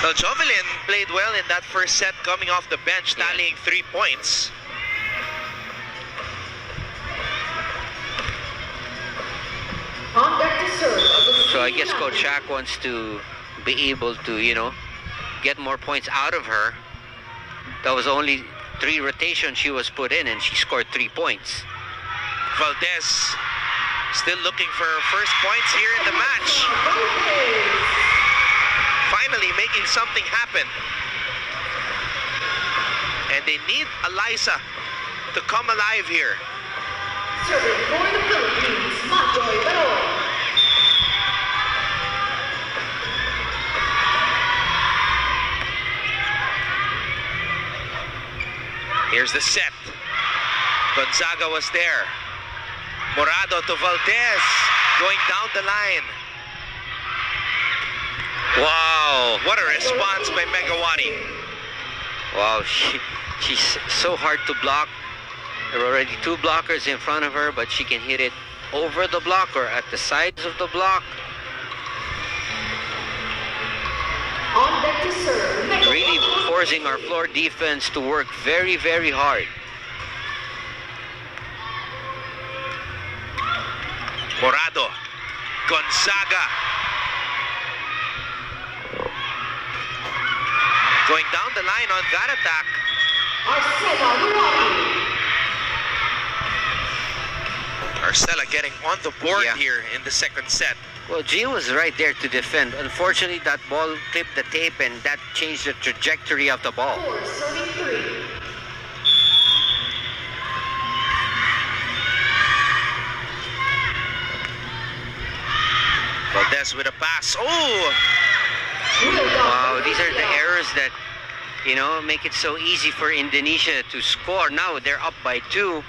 Well, Jovelyn played well in that first set, coming off the bench, tallying 3 points. So I guess Coach Shaq wants to be able to, you know, get more points out of her. That was only 3 rotations she was put in, and she scored 3 points. Valdez still looking for her first points here in the match. Finally making something happen. And they need Eliza to come alive here. Serving for the Philippines, Majoy Baroy. Here's the set. Gonzaga was there. Morado to Valdez, going down the line. Wow, what a response by Megawati. Wow, she's so hard to block. There are already 2 blockers in front of her, but she can hit it over the block or at the sides of the block. On deck to serve, Really forcing our floor defense to work very, very hard. Morado, Gonzaga. Going down the line on that attack. Arcela getting on the board here in the second set. Well, Gio was right there to defend. Unfortunately, that ball clipped the tape, and that changed the trajectory of the ball. Serving 3. Valdez with a pass. Oh! Wow, these are the errors that, you know, make it so easy for Indonesia to score. Now they're up by 2.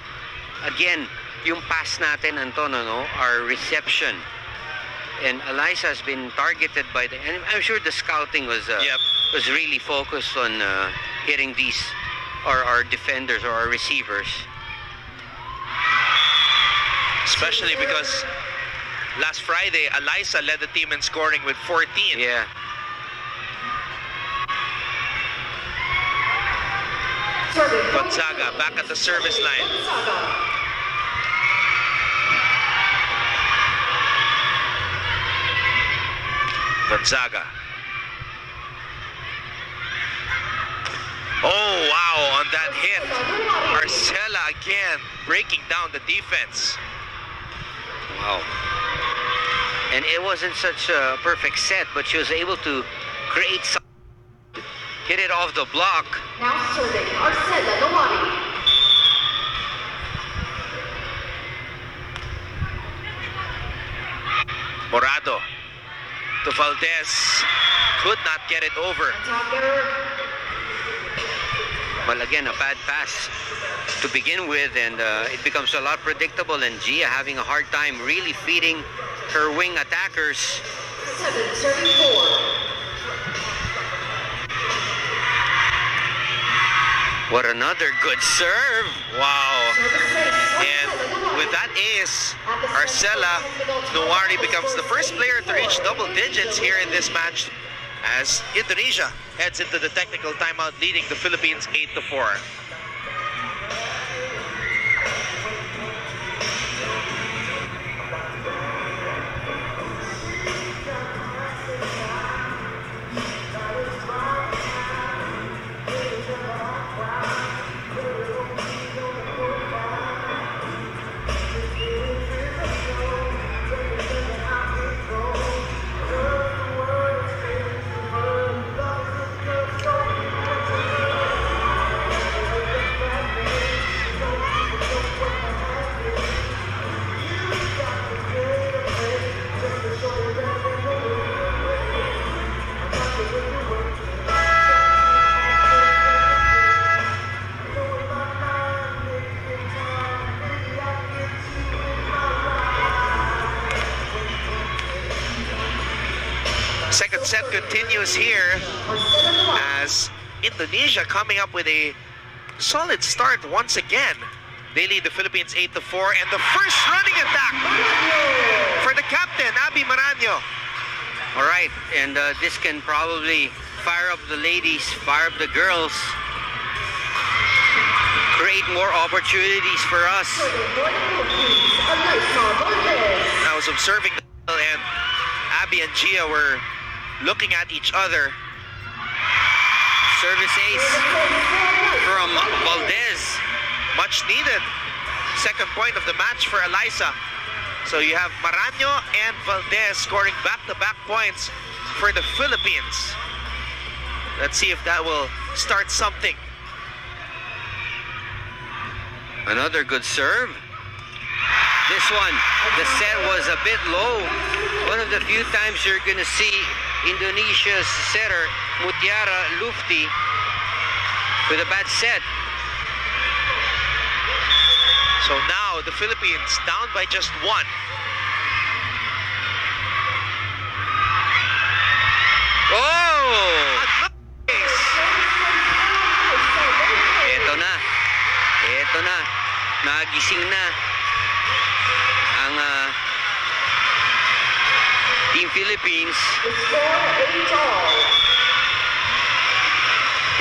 Again, yung pass natin, Antonio, no, our reception. And Eliza has been targeted by the... And I'm sure the scouting was was really focused on hitting these, our defenders or our receivers. Especially because last Friday, Eliza led the team in scoring with 14. Yeah. Gonzaga back at the service line. Gonzaga. Oh, wow, on that hit. Arcela again breaking down the defense. Wow. And it wasn't such a perfect set, but she was able to create some, hit it off the block. Now serving Arcela Nawari. Morado to Valdez. Could not get it over. Well, again, a bad pass to begin with, and it becomes a lot predictable, and Gia having a hard time really feeding her wing attackers. 7-34. What another good serve. Wow. And with that ace, Arcela Nawari becomes the first player to reach double digits here in this match as Indonesia heads into the technical timeout, leading the Philippines 8-4. Second set continues here as Indonesia coming up with a solid start once again. They lead the Philippines 8-4, and the first running attack for the captain, Abby Maraño. All right, and this can probably fire up the ladies, fire up the girls, create more opportunities for us. I was observing and Abby and Gia were looking at each other. Service ace from Valdez. Much needed. Second point of the match for Eliza. So you have Maraño and Valdez scoring back-to-back points for the Philippines. Let's see if that will start something. Another good serve. This one, the set was a bit low. One of the few times you're going to see Indonesia's setter, Mutiara Lufti, with a bad set. So now the Philippines down by just one. Oh! Ito na. Nagising na ang Team Philippines.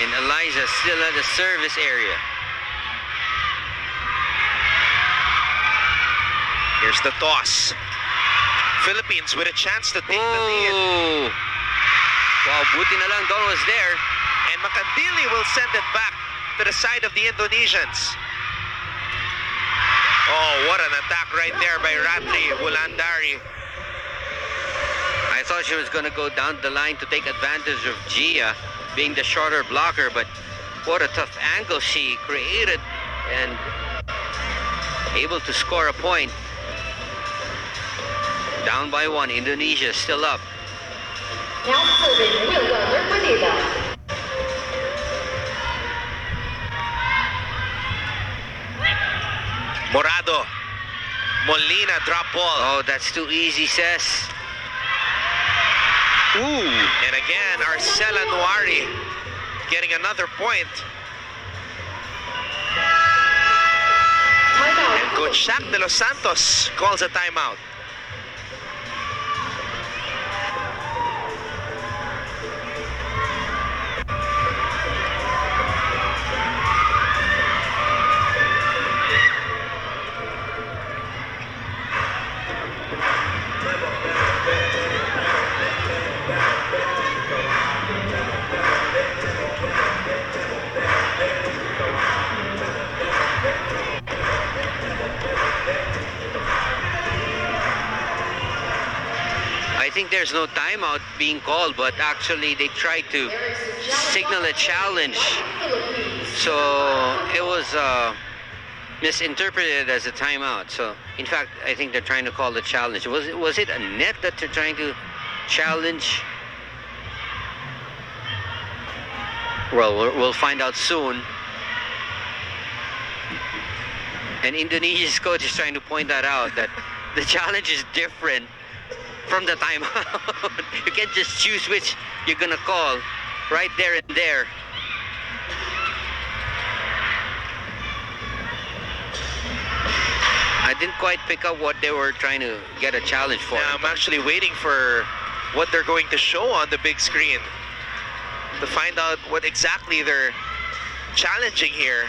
And Eliza still at the service area. Here's the toss. Philippines with a chance to take the lead. Oh! Wow, buti na lang Don was there. And Makandili will send it back to the side of the Indonesians. Oh, what an attack right there by Ratri Wulandari. I thought she was going to go down the line to take advantage of Gia being the shorter blocker, but what a tough angle she created and able to score a point. Down by one, Indonesia still up. Now serving William Manila. Morado. Molina drop ball. Oh, that's too easy, Ses. Ooh. And again, Arcela Nuari getting another point. And Coach Shaq de los Santos calls a timeout. I think there's no timeout being called, but actually they tried to signal a challenge. So it was misinterpreted as a timeout. So in fact, I think they're trying to call the challenge. Was it a net that they're trying to challenge? Well, we'll find out soon. And Indonesia's coach is trying to point that out, that the challenge is different from the timeout. You can't just choose which you're gonna call right there and there. I didn't quite pick up what they were trying to get a challenge for. Yeah, I'm actually waiting for what they're going to show on the big screen to find out what exactly they're challenging here.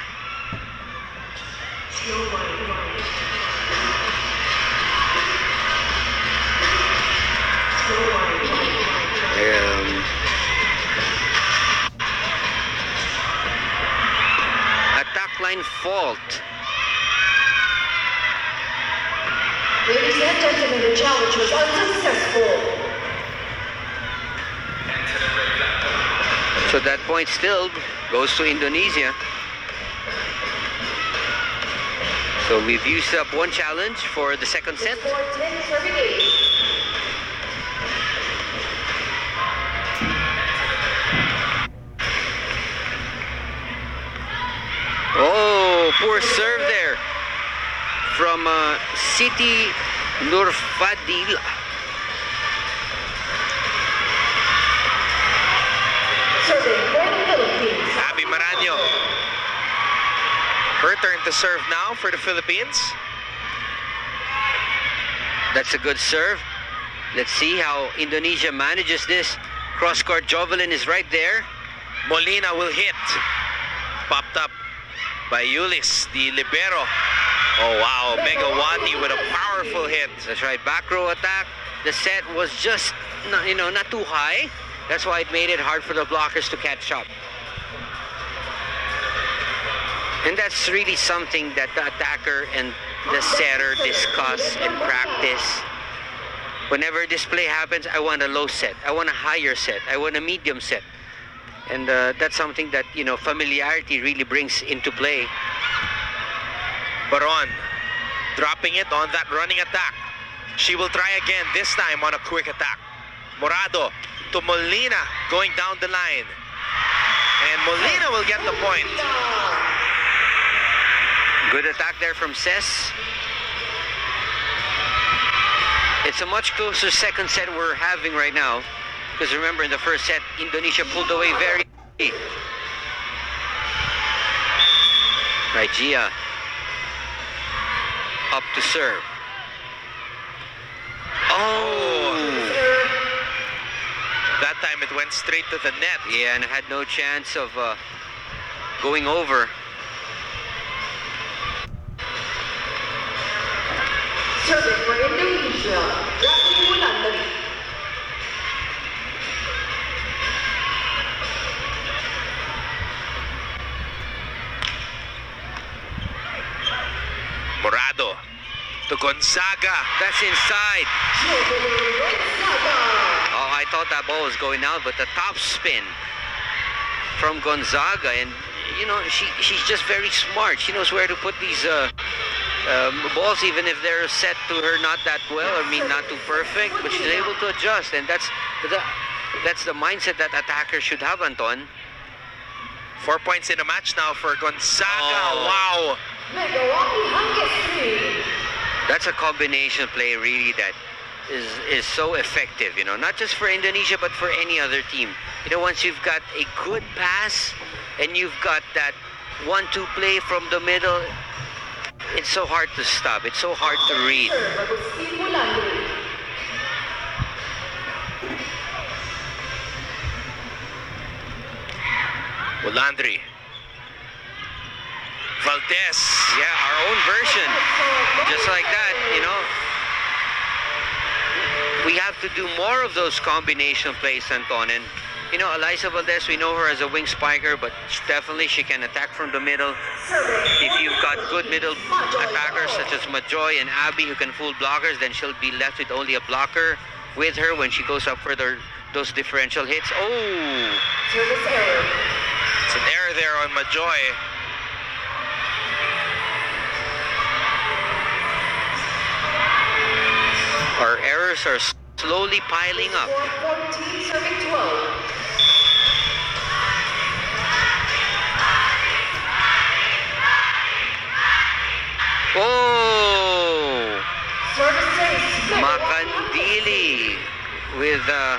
Attack line fault. Ladies and gentlemen, the challenge was unsuccessful. So that point still goes to Indonesia. So we've used up one challenge for the second set. Oh, poor serve there from Siti Nurfadil. Serving for the Philippines. Abby Maraño. Her turn to serve now for the Philippines. That's a good serve. Let's see how Indonesia manages this. Cross-court, Jovelyn is right there. Molina will hit. Popped up by Ulis, the libero. Oh wow, Megawati with a powerful hit. That's right, back row attack. The set was just, not too high. That's why it made it hard for the blockers to catch up. And that's really something that the attacker and the setter discuss and practice. Whenever this play happens, I want a low set. I want a higher set. I want a medium set. And that's something that, familiarity really brings into play. Baron dropping it on that running attack. She will try again, this time on a quick attack. Morado to Molina going down the line. And Molina will get the point. Good attack there from Ses. It's a much closer second set we're having right now. Because remember, in the first set, Indonesia pulled away very early. Right, Gia. Up to serve. Oh! That time it went straight to the net. Yeah, and had no chance of going over. Serving for Indonesia, Raffi Wulandari. Morado to Gonzaga. That's inside. Oh, I thought that ball was going out, but the top spin from Gonzaga, and she's just very smart. She knows where to put these balls, even if they're set to her not that well, not too perfect, but she's able to adjust, and that's the mindset that attackers should have, Anton. 4 points in a match now for Gonzaga. Oh. Wow. That's a combination play really that is so effective, not just for Indonesia but for any other team. Once you've got a good pass and you've got that 1-2 play from the middle, it's so hard to stop. It's so hard to read. Wulandari. Valdez. Yeah, our own version. Just like that, We have to do more of those combination plays, Anton. And, Eliza Valdez, we know her as a wing spiker, but definitely she can attack from the middle. If you've got good middle attackers such as Majoy and Abby who can fool blockers, then she'll be left with only a blocker with her when she goes up for those differential hits. Oh! Service error. It's an error there on Majoy. Our errors are slowly piling up. 14, serving 12. Oh! Service ace. Makandili with a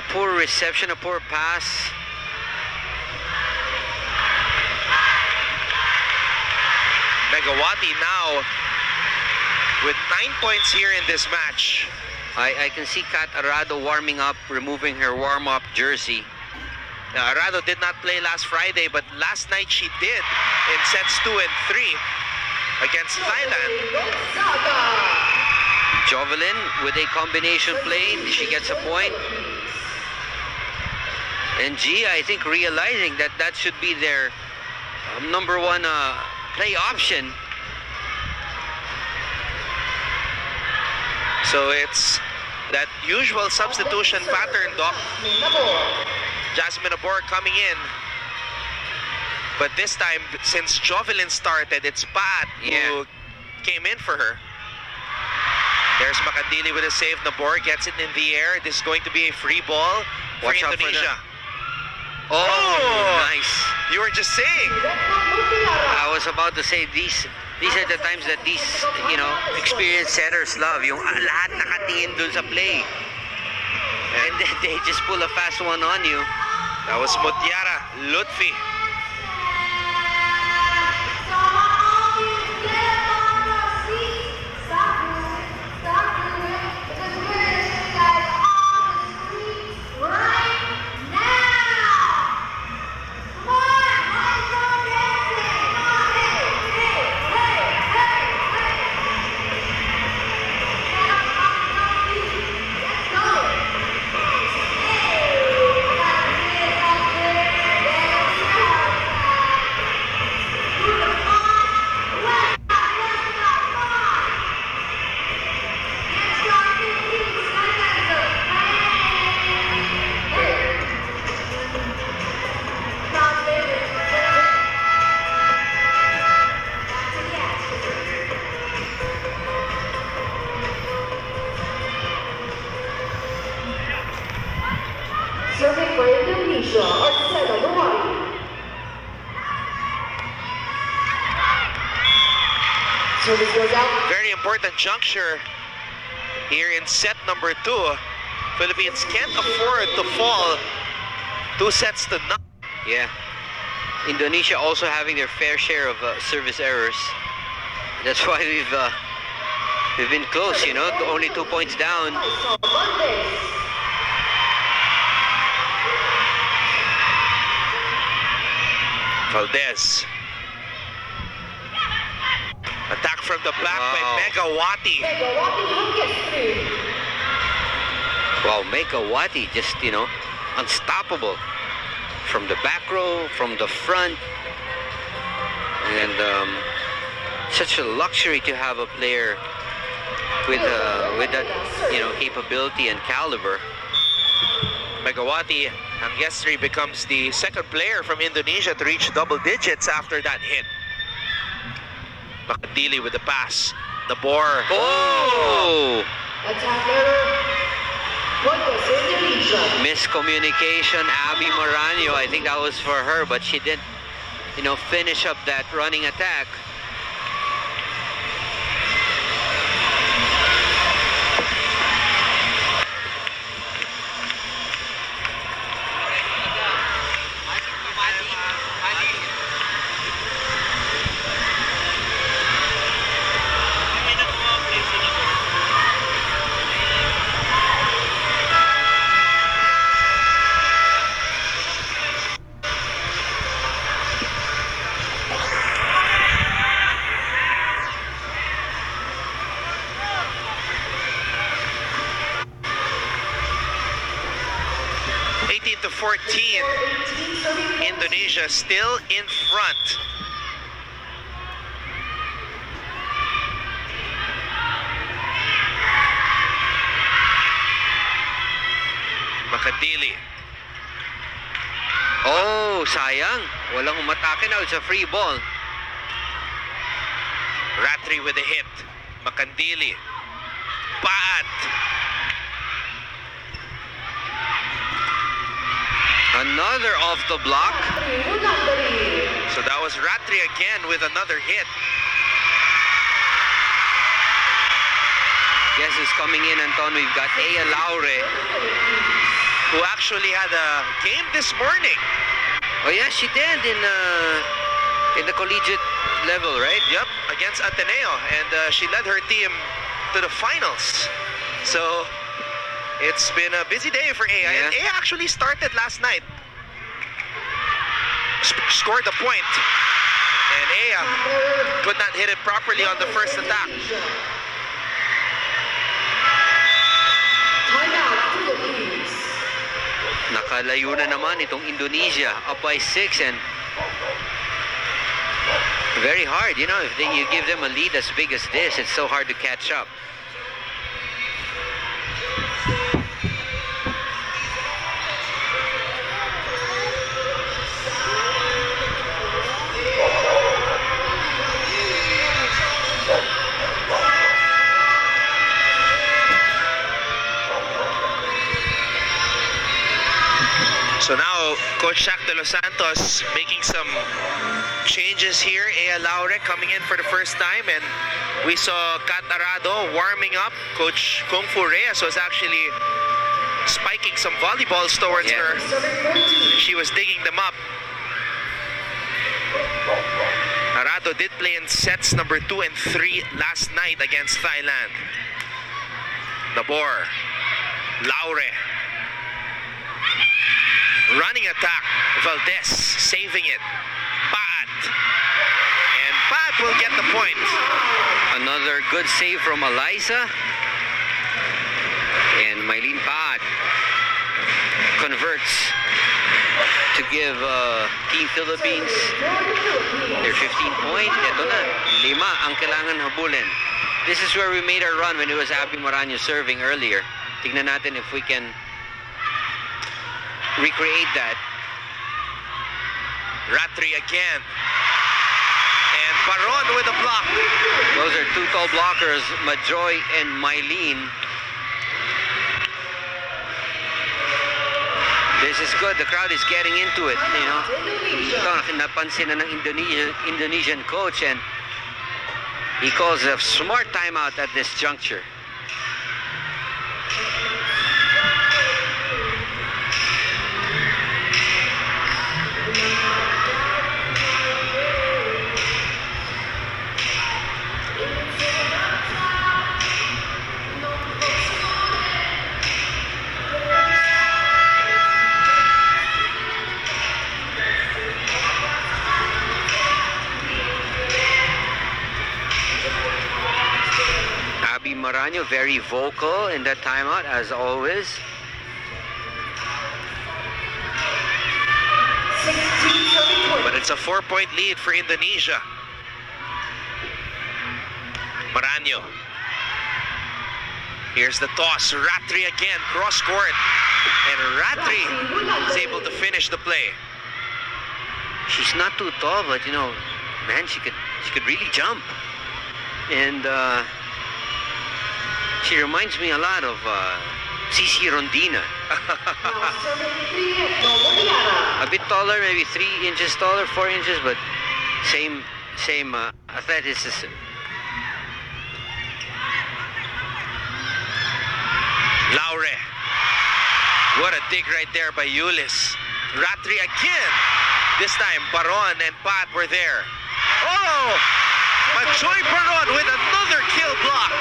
poor reception, a poor pass. Megawati now with 9 points here in this match. I can see Kat Arado warming up, removing her warm-up jersey. Now, Arado did not play last Friday, but last night she did in sets 2 and 3 against Thailand. Jovelyn with a combination play, she gets a point. And Gia, I think, realizing that should be their number one play option. So it's that usual substitution pattern, Doc. Jasmine Abor coming in. But this time, since Jovelyn started, it's Pat who came in for her. There's Makandili with a save. Nabor gets it in the air. This is going to be a free ball for Watch out for Indonesia. Oh, nice. You were just saying. I was about to say these are the times that these, experienced setters love. Yung lahat nakatingin dun sa play. And then they just pull a fast one on you. That was Mutiara Lutfi. Indonesia, ASEAN Hawaii. Service goes out. Very important juncture here in set number 2. Philippines can't afford to fall 2 sets to none. Yeah. Indonesia also having their fair share of service errors. That's why we've been close, you know, only 2 points down. Valdez. Attack from the back by Megawati. Wow, Megawati just, you know, unstoppable. From the back row, from the front. And such a luxury to have a player with that, you know, capability and caliber. Megawati, ang yesterday becomes the second player from Indonesia to reach double digits after that hit. Makadili with the pass. The bore. Oh! Attack error. What was Indonesia? Miscommunication, Abby Moranio. I think that was for her, but she didn't, you know, finish up that running attack. To 14, Indonesia still in front. Makadili. Oh, sayang. Walang umatake now. It's a free ball. Ratri with a hit. Makandili. Paat. Another off the block. So that was Ratri again with another hit. Guess who's coming in, Anton? We've got Aya Laure, who actually had a game this morning. Oh yeah, she did in the collegiate level, right? Yep, against Ateneo, and she led her team to the finals. So it's been a busy day for Aya. Yeah. And Aya actually started last night. Scored a point. And Aya could not hit it properly on the first attack. Nakalayo na naman itong Indonesia, up by 6, and very hard, you know, if you give them a lead as big as this, it's so hard to catch up. So now, Coach Shaq de Los Santos making some changes here. Aya Laure coming in for the first time, and we saw Kat Arado warming up. Coach Kung Fu Reyes was actually spiking some volleyballs towards her. She was digging them up. Arado did play in sets number 2 and 3 last night against Thailand. Dabor, Laure. Running attack, Valdez saving it. Paat. And Paat will get the point. Another good save from Eliza. And Mylene Paat converts to give Team Philippines their 15-point. Ito na, 5 ang kailangan habulin. This is where we made our run when it was Abby Moranio serving earlier. Tignan natin if we can recreate that. Ratri again. And Baron with a block. Those are 2 tall blockers, Majoy and Mylene. This is good. The crowd is getting into it, you know. Ito, napansin na ng Indonesian coach, and he calls a smart timeout at this juncture. Maranyo very vocal in that timeout as always. 16-20. But it's a 4-point lead for Indonesia. Maranyo. Here's the toss. Ratri again, cross court. And Ratri is able to finish the play. She's not too tall, but you know, man, she could really jump. And she reminds me a lot of Cici Rondina. A bit taller, maybe 3 inches taller, 4 inches, but same athleticism. Laure. What a dig right there by Yulis. Ratri again. This time, Baron and Pat were there. Oh! Machoy Baron with another kill block.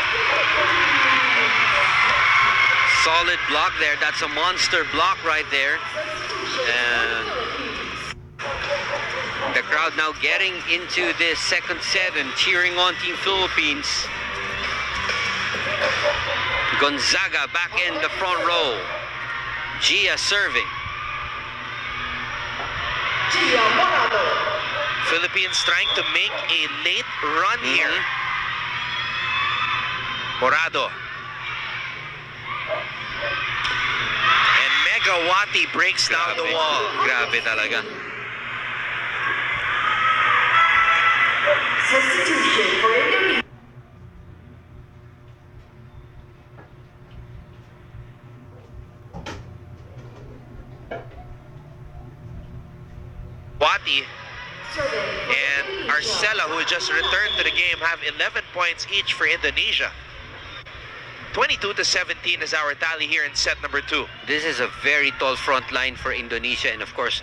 Solid block there. That's a monster block right there. And the crowd now getting into this second set and cheering on Team Philippines. Gonzaga back in the front row. Gia serving. Philippines trying to make a late run here. Morado. And Megawati breaks down the wall. Grabe talaga. Substitution for Indonesia. Wati and Arcela, who just returned to the game, have 11 points each for Indonesia. 22-17 is our tally here in set number 2. This is a very tall front line for Indonesia, and of course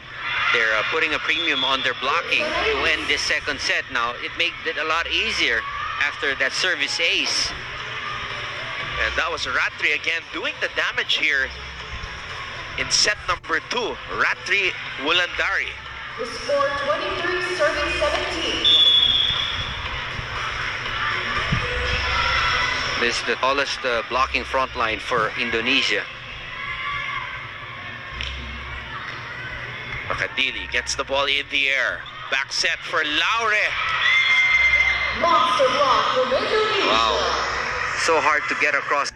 they're putting a premium on their blocking to end this second set. Now it made it a lot easier after that service ace. And that was Ratri again doing the damage here in set number 2. Ratri Wulandari. The score 23 serving 17. This is the tallest blocking front line for Indonesia. Makadili gets the ball in the air. Back set for Laure. Monster block from Indonesia. Wow. So hard to get across.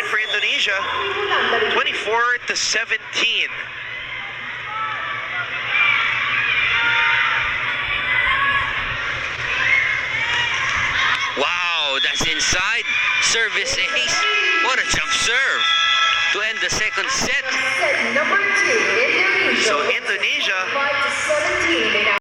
For Indonesia, 24-17. Wow, that's inside. Service ace. What a jump serve to end the second set. Set number 2, Indonesia. So Indonesia 5-17.